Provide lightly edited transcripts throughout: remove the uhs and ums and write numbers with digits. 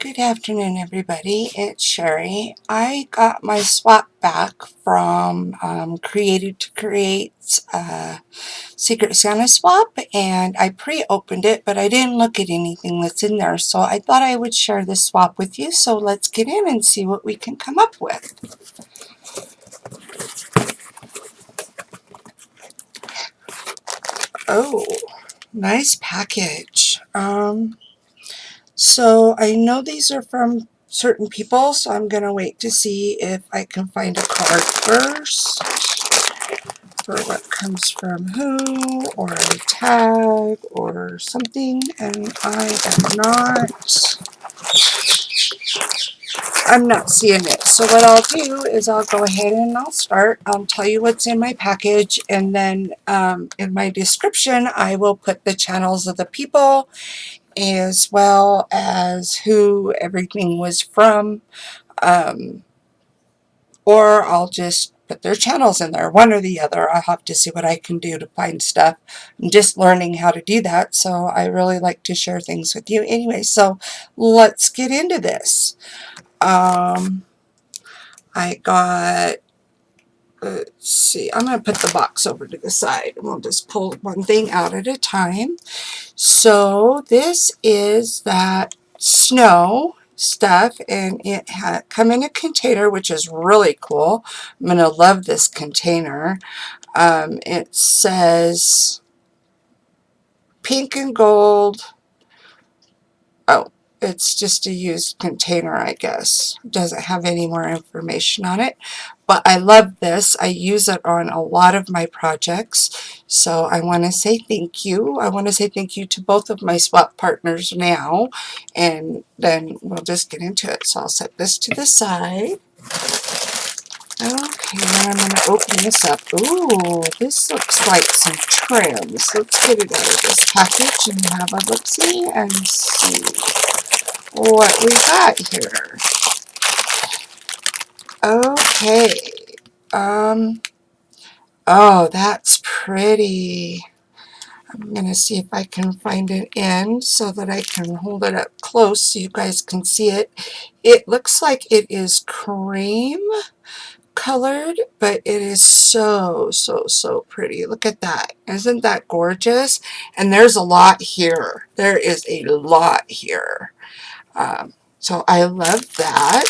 Good afternoon, everybody. It's Sherry. I got my swap back from Created to Create's Secret Santa swap, and I pre-opened it, but I didn't look at anything that's in there, so I thought I would share this swap with you. So let's get in and see what we can come up with. Oh, nice package. So I know these are from certain people, so I'm going to wait to see if I can find a card first for what comes from who, or a tag or something, and I'm not seeing it. So what I'll do is I'll go ahead and I'll start. I'll tell you what's in my package, and then in my description I will put the channels of the people as well as who everything was from, or I'll just put their channels in there, one or the other. I'll have to see what I can do to find stuff. I'm just learning how to do that, so I really like to share things with you. Anyway, so let's get into this. I got, let's see, I'm going to put the box over to the side, and we'll just pull one thing out at a time. So this is that snow stuff, and it had come in a container, which is really cool. I'm going to love this container. It says pink and gold. Oh, it's just a used container, I guess. It doesn't have any more information on it. But I love this. I use it on a lot of my projects. So I want to say thank you. I want to say thank you to both of my swap partners now. And then we'll just get into it. So I'll set this to the side. Okay, now I'm going to open this up. Ooh, this looks like some trims. Let's get it out of this package and have a look-see and see what we got here. Okay. Oh, that's pretty. I'm going to see if I can find an end so that I can hold it up close so you guys can see it. It looks like it is cream colored, but it is so pretty. Look at that. Isn't that gorgeous? And there's a lot here. There is a lot here. So I love that.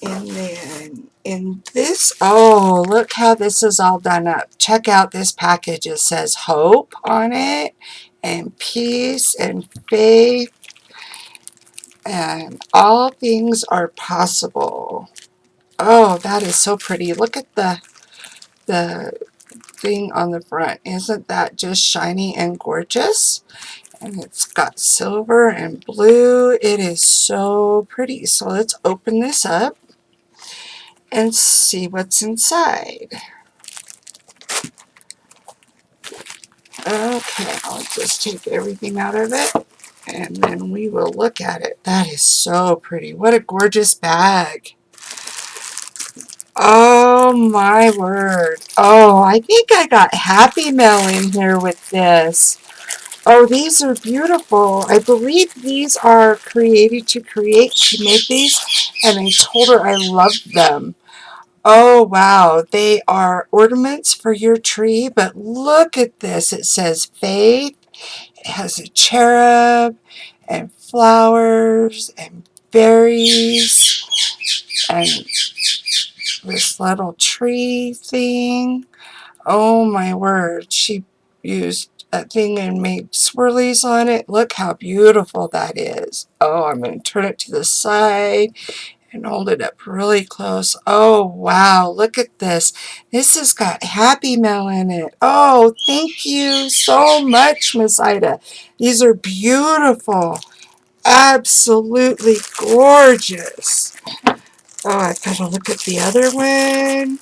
And then in this, oh, look how this is all done up. Check out this package. It says hope on it, and peace, and faith, and all things are possible. Oh, that is so pretty. Look at the thing on the front. Isn't that just shiny and gorgeous? And it's got silver and blue. It is so pretty. So let's open this up and see what's inside. Okay, I'll just take everything out of it, and then we will look at it. That is so pretty. What a gorgeous bag. Oh my word. Oh, I think I got Happy Mail in here with this. Oh, these are beautiful. I believe these are Created to Create. She made these, and I told her I loved them. Oh, wow. They are ornaments for your tree, but look at this. It says faith. It has a cherub and flowers and berries and this little tree thing. Oh my word. She used a thing and made swirlies on it. Look how beautiful that is. Oh, I'm going to turn it to the side and hold it up really close. Oh, wow. Look at this. This has got Happy Mail in it. Oh, thank you so much, Miss Ida. These are beautiful. Absolutely gorgeous. Oh, I've got to look at the other one.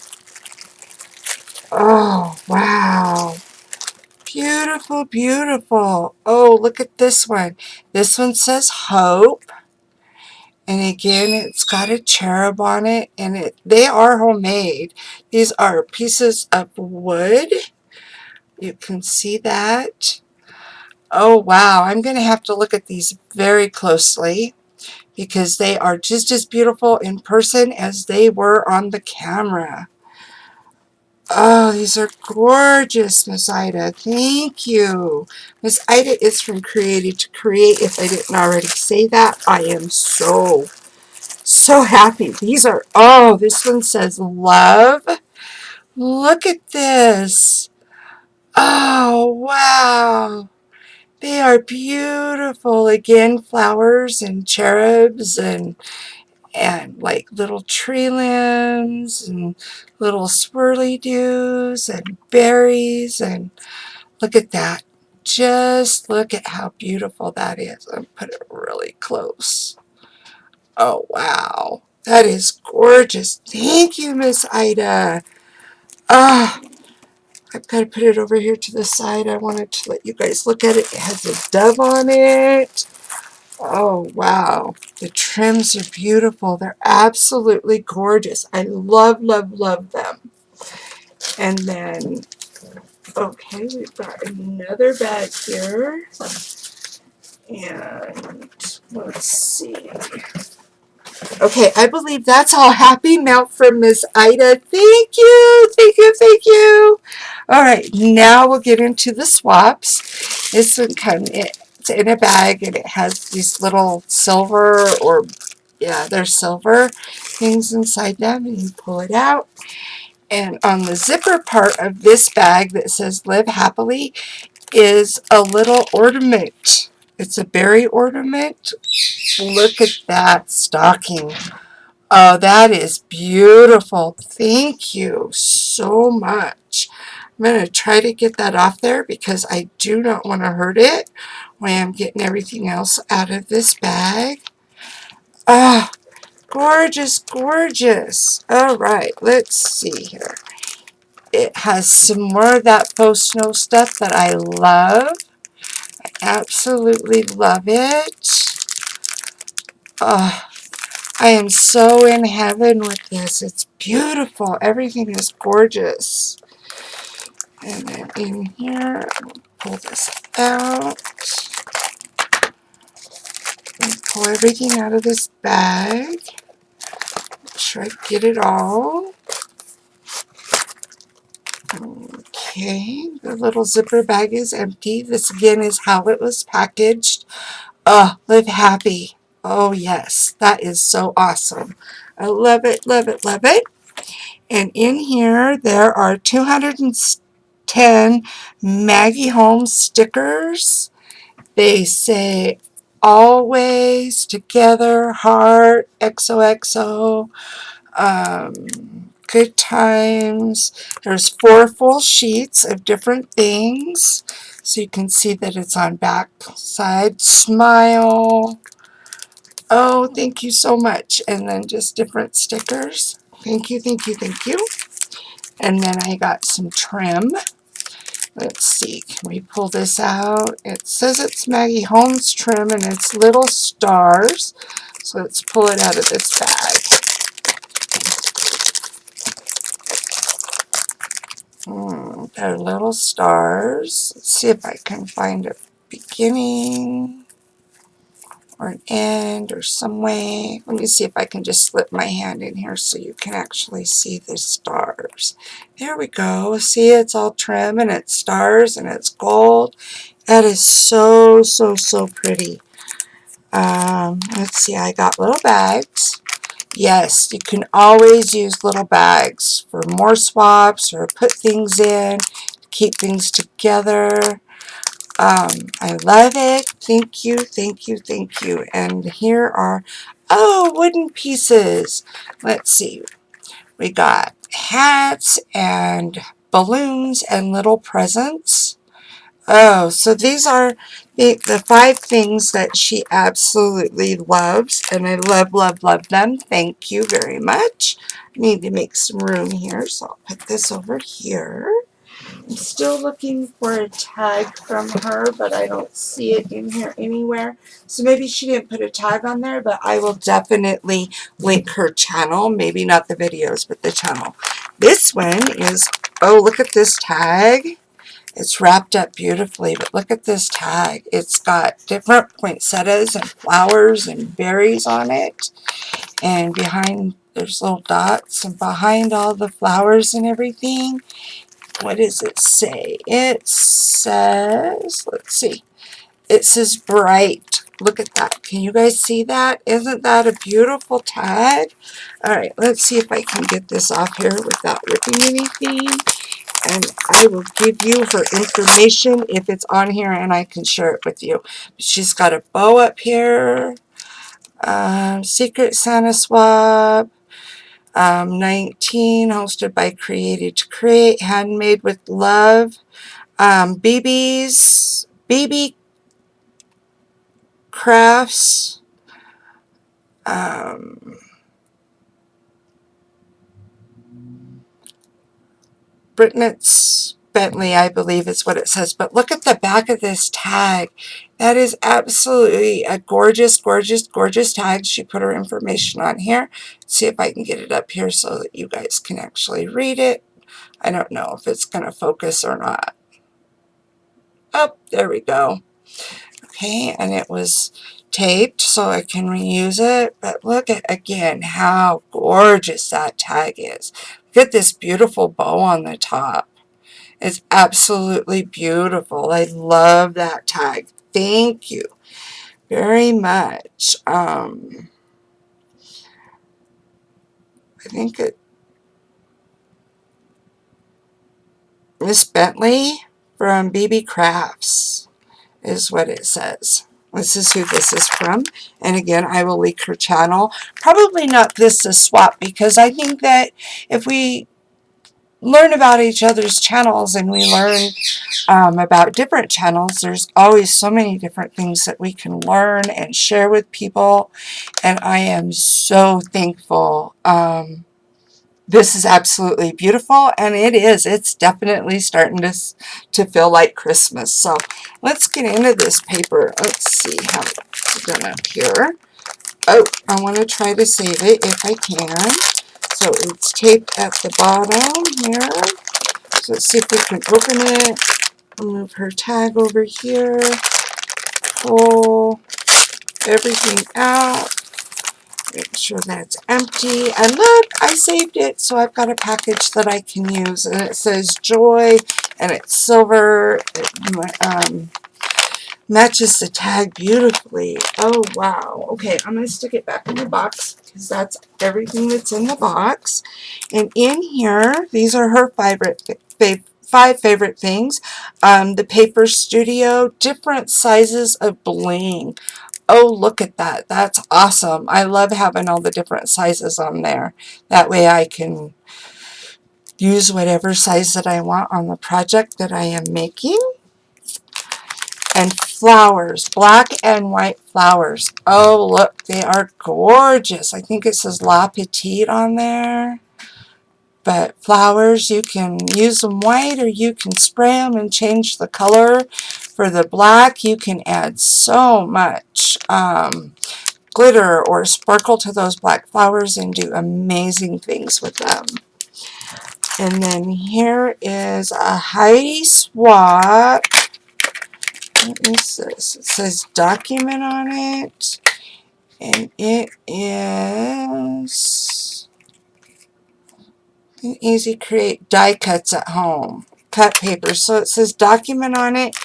Oh, wow. Beautiful, beautiful. Oh, look at this one. This one says hope. And again, it's got a cherub on it, and they are homemade. These are pieces of wood. You can see that. Oh, wow. I'm going to have to look at these very closely because they are just as beautiful in person as they were on the camera. Oh, these are gorgeous, Miss Ida. Thank you. Miss Ida is from Creative to Create. If I didn't already say that, I am so happy. These are, oh, this one says love. Look at this. Oh, wow. They are beautiful. Again, flowers and cherubs and like little tree limbs and little swirly dews and berries, and look at that. Just look at how beautiful that is. I'll put it really close. Oh, wow. That is gorgeous. Thank you, Miss Ida. Ah, I've got to put it over here to the side. I wanted to let you guys look at it. It has a dove on it. Oh, wow. The trims are beautiful. They're absolutely gorgeous. I love, love, love them. And then, okay, we've got another bag here. And let's see. Okay, I believe that's all. Happy melt from Miss Ida. Thank you, thank you, thank you. All right, now we'll get into the swaps. This one it's in a bag, and it has these little silver, or yeah, they're silver things inside them, and you pull it out. And on the zipper part of this bag that says live happily is a little ornament. It's a berry ornament. Look at that stocking. Oh, that is beautiful. Thank you so much. I'm going to try to get that off there because I do not want to hurt it when I'm getting everything else out of this bag. Ah, gorgeous, gorgeous. All right, let's see here. It has some more of that faux snow stuff that I love. I absolutely love it. Oh, I am so in heaven with this. It's beautiful. Everything is gorgeous. And then in here, I'll pull this out. And pull everything out of this bag. Make sure I get it all. Okay, the little zipper bag is empty. This again is how it was packaged. Oh, live happy. Oh yes, that is so awesome. I love it, love it, love it. And in here, there are 210 Maggie Holmes stickers. They say always, together, heart, XOXO, good times. There's 4 full sheets of different things. So you can see that it's on back side. Smile. Oh, thank you so much. And then just different stickers. Thank you, thank you, thank you. And then I got some trim. Let's see, can we pull this out? It says it's Maggie Holmes trim and it's little stars. So let's pull it out of this bag. They're little stars. Let's see if I can find a beginning or an end or some way. Let me see if I can just slip my hand in here so you can actually see the stars. There we go. See, it's all trim and it's stars and it's gold. That is so, so, so pretty. Let's see, I got little bags. Yes, you can always use little bags for more swaps or put things in, keep things together. I love it. Thank you, thank you, thank you. And here are, oh, wooden pieces. Let's see. We got hats and balloons and little presents. Oh, so these are the 5 things that she absolutely loves, and I love, love, love them. Thank you very much. I need to make some room here, so I'll put this over here. I'm still looking for a tag from her, but I don't see it in here anywhere. So maybe she didn't put a tag on there, but I will definitely link her channel. Maybe not the videos, but the channel. This one is, oh, look at this tag. It's wrapped up beautifully, but look at this tag. It's got different poinsettias and flowers and berries on it. And behind, there's little dots. And behind all the flowers and everything, what does it say? It says, let's see. It says bright. Look at that. Can you guys see that? Isn't that a beautiful tag? All right, let's see if I can get this off here without ripping anything. And I will give you her information if it's on here and I can share it with you. She's got a bow up here. Secret Santa Swab. 19, hosted by Created to Create, handmade with love. BB Crafts. Britnitz Bentley, I believe is what it says. But look at the back of this tag. That is absolutely a gorgeous, gorgeous, gorgeous tag. She put her information on here. Let's see if I can get it up here so that you guys can actually read it. I don't know if it's going to focus or not. Oh, there we go. Okay, and it was taped so I can reuse it. But look at, again, how gorgeous that tag is. Look at this beautiful bow on the top. It's absolutely beautiful. I love that tag. Thank you very much. I think it, Miss Bentley from BB Crafts is what it says. This is who this is from. And again, I will link her channel. Probably not this swap, because I think that if we learn about each other's channels and we learn about different channels, there's always so many different things that we can learn and share with people. And I am so thankful. This is absolutely beautiful, and it is. It's definitely starting to feel like Christmas. So let's get into this paper. Let's see how it's done up here. Oh, I want to try to save it if I can. So it's taped at the bottom here. So let's see if we can open it. Move her tag over here. Pull everything out. Make sure that it's empty. And look, I saved it, so I've got a package that I can use. And it says Joy, and it's silver. It matches the tag beautifully. Oh, wow. Okay, I'm going to stick it back in the box, because that's everything that's in the box. And in here, these are her five favorite things. The Paper Studio, different sizes of bling. Oh, look at that. That's awesome. I love having all the different sizes on there. That way I can use whatever size that I want on the project that I am making. And flowers, black and white flowers. Oh, look, they are gorgeous. I think it says La Petite on there. But flowers, you can use them white or you can spray them and change the color. For the black, you can add so much glitter or sparkle to those black flowers and do amazing things with them. And then here is a Heidi swap. What is this? It says document on it. And it is easy create die cuts at home. Cut paper. So it says document on it,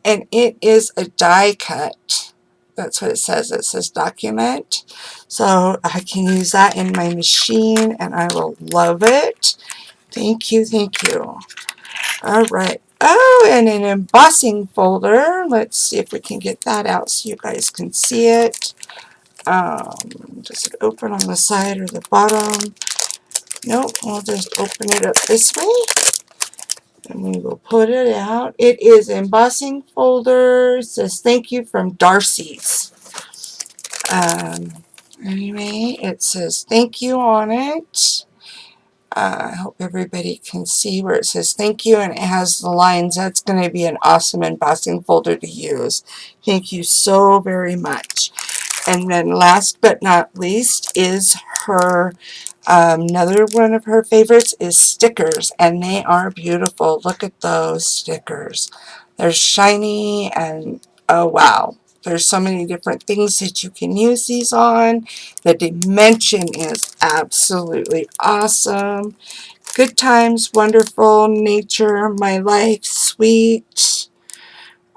and it is a die cut. That's what it says. It says document. So I can use that in my machine, and I will love it. Thank you, thank you. All right. Oh, and an embossing folder. Let's see if we can get that out so you guys can see it. Does it open on the side or the bottom? Nope, we'll just open it up this way. And we will put it out. It is embossing folder. It says thank you from Darcy's. Anyway, it says thank you on it. I hope everybody can see where it says thank you, and it has the lines. That's going to be an awesome embossing folder to use. Thank you so very much. And then last but not least is her Another one of her favorites is stickers, and they are beautiful. Look at those stickers. They're shiny, and oh wow. There's so many different things that you can use these on. The dimension is absolutely awesome. Good times, wonderful, nature, my life, sweet.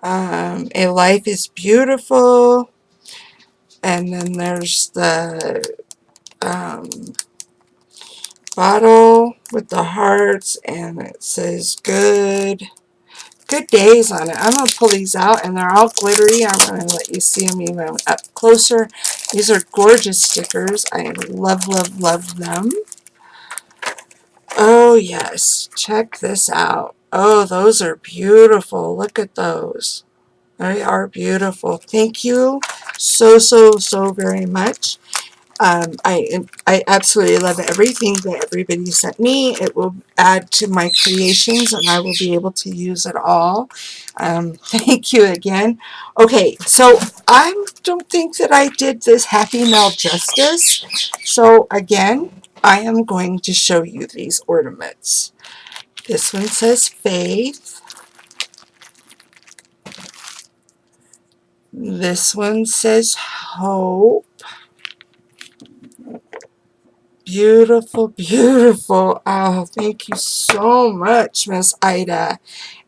A life is beautiful. And then there's the bottle with the hearts, and it says good days on it. I'm going to pull these out, and they're all glittery. I'm going to let you see them even up closer. These are gorgeous stickers. I love, love, love them. Oh, yes. Check this out. Oh, those are beautiful. Look at those. They are beautiful. Thank you so, so, so very much. I absolutely love everything that everybody sent me. It will add to my creations, and I will be able to use it all. Thank you again. Okay, so I don't think that I did this Happy Mail justice. So again, I am going to show you these ornaments. This one says faith. This one says hope. Beautiful, beautiful. Oh, thank you so much, Miss Ida.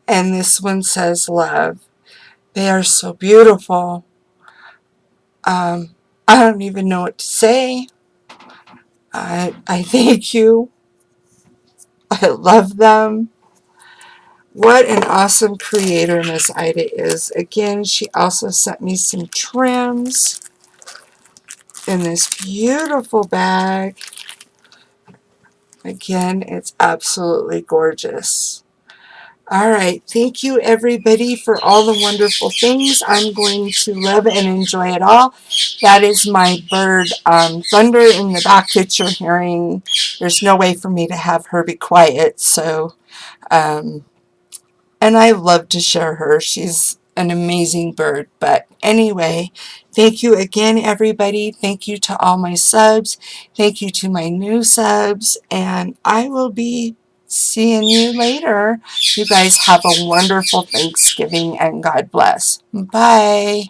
And this one says love. They are so beautiful. I don't even know what to say. I thank you. I love them. What an awesome creator Miss Ida is. Again, she also sent me some trims in this beautiful bag. Again, it's absolutely gorgeous. All right. Thank you, everybody, for all the wonderful things. I'm going to love and enjoy it all. That is my bird, Thunder, in the back that you're hearing. There's no way for me to have her be quiet. So, and I love to share her. She's an amazing bird. But anyway, thank you again, everybody. Thank you to all my subs. Thank you to my new subs. And I will be seeing you later. You guys have a wonderful Thanksgiving, and God bless. Bye.